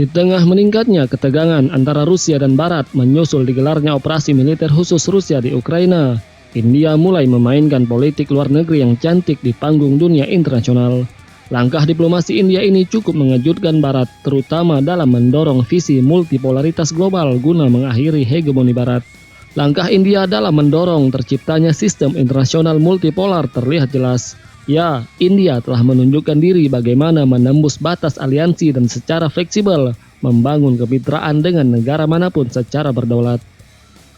Di tengah meningkatnya ketegangan antara Rusia dan Barat menyusul digelarnya operasi militer khusus Rusia di Ukraina, India mulai memainkan politik luar negeri yang cantik di panggung dunia internasional. Langkah diplomasi India ini cukup mengejutkan Barat, terutama dalam mendorong visi multipolaritas global guna mengakhiri hegemoni Barat. Langkah India dalam mendorong terciptanya sistem internasional multipolar terlihat jelas. Ya, India telah menunjukkan diri bagaimana menembus batas aliansi dan secara fleksibel membangun kemitraan dengan negara manapun secara berdaulat.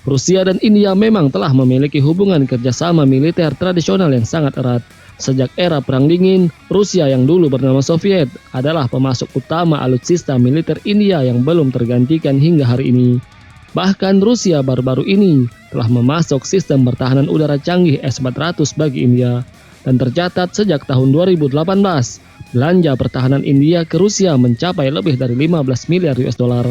Rusia dan India memang telah memiliki hubungan kerjasama militer tradisional yang sangat erat. Sejak era Perang Dingin, Rusia yang dulu bernama Soviet adalah pemasok utama alutsista militer India yang belum tergantikan hingga hari ini. Bahkan Rusia baru-baru ini telah memasok sistem pertahanan udara canggih S-400 bagi India. Dan tercatat sejak tahun 2018, belanja pertahanan India ke Rusia mencapai lebih dari 15 miliar US dollar.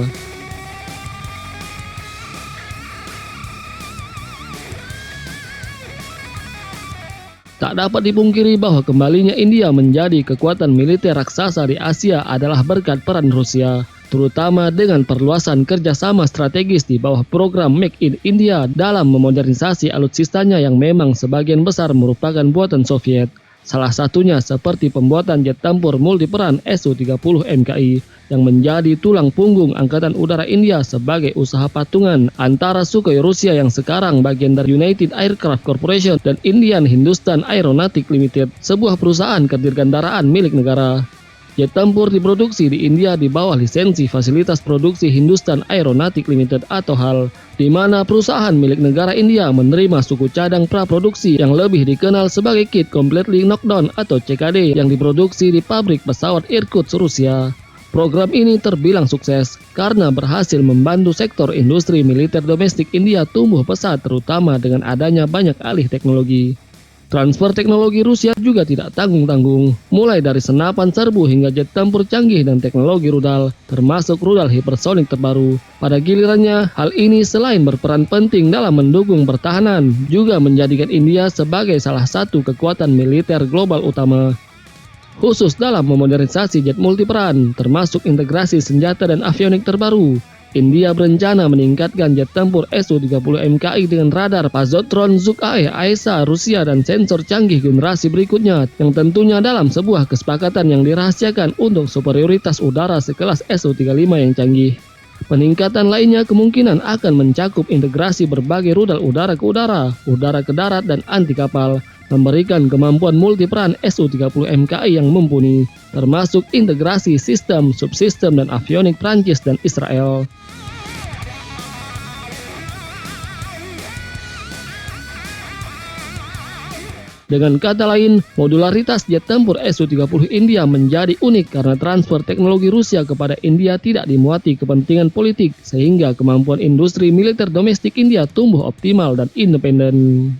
Tak dapat dipungkiri bahwa kembalinya India menjadi kekuatan militer raksasa di Asia adalah berkat peran Rusia, terutama dengan perluasan kerjasama strategis di bawah program Make in India dalam memodernisasi alutsistanya yang memang sebagian besar merupakan buatan Soviet. Salah satunya seperti pembuatan jet tempur multiperan Su-30 MKI yang menjadi tulang punggung Angkatan Udara India sebagai usaha patungan antara Sukhoi Rusia yang sekarang bagian dari United Aircraft Corporation dan Indian Hindustan Aeronautic Limited, sebuah perusahaan kedirgandaraan milik negara. Jet tempur diproduksi di India di bawah lisensi fasilitas produksi Hindustan Aeronautic Limited atau HAL, di mana perusahaan milik negara India menerima suku cadang praproduksi yang lebih dikenal sebagai Kit Completely Knockdown atau CKD yang diproduksi di pabrik pesawat Irkutsk, Rusia. Program ini terbilang sukses karena berhasil membantu sektor industri militer domestik India tumbuh pesat terutama dengan adanya banyak alih teknologi. Transfer teknologi Rusia juga tidak tanggung-tanggung, mulai dari senapan serbu hingga jet tempur canggih dan teknologi rudal, termasuk rudal hipersonik terbaru. Pada gilirannya, hal ini selain berperan penting dalam mendukung pertahanan, juga menjadikan India sebagai salah satu kekuatan militer global utama. Khusus dalam memodernisasi jet multiperan, termasuk integrasi senjata dan avionik terbaru, India berencana meningkatkan jet tempur Su-30 MKI dengan radar Pozotron Zhuk-AE AESA Rusia dan sensor canggih generasi berikutnya yang tentunya dalam sebuah kesepakatan yang dirahasiakan untuk superioritas udara sekelas Su-35 yang canggih. Peningkatan lainnya kemungkinan akan mencakup integrasi berbagai rudal udara ke udara, udara ke darat dan anti kapal, memberikan kemampuan multiperan Su-30 MKI yang mumpuni, termasuk integrasi sistem, subsistem dan avionik Prancis dan Israel. Dengan kata lain, modularitas jet tempur Su-30 India menjadi unik karena transfer teknologi Rusia kepada India tidak dimuati kepentingan politik, sehingga kemampuan industri militer domestik India tumbuh optimal dan independen.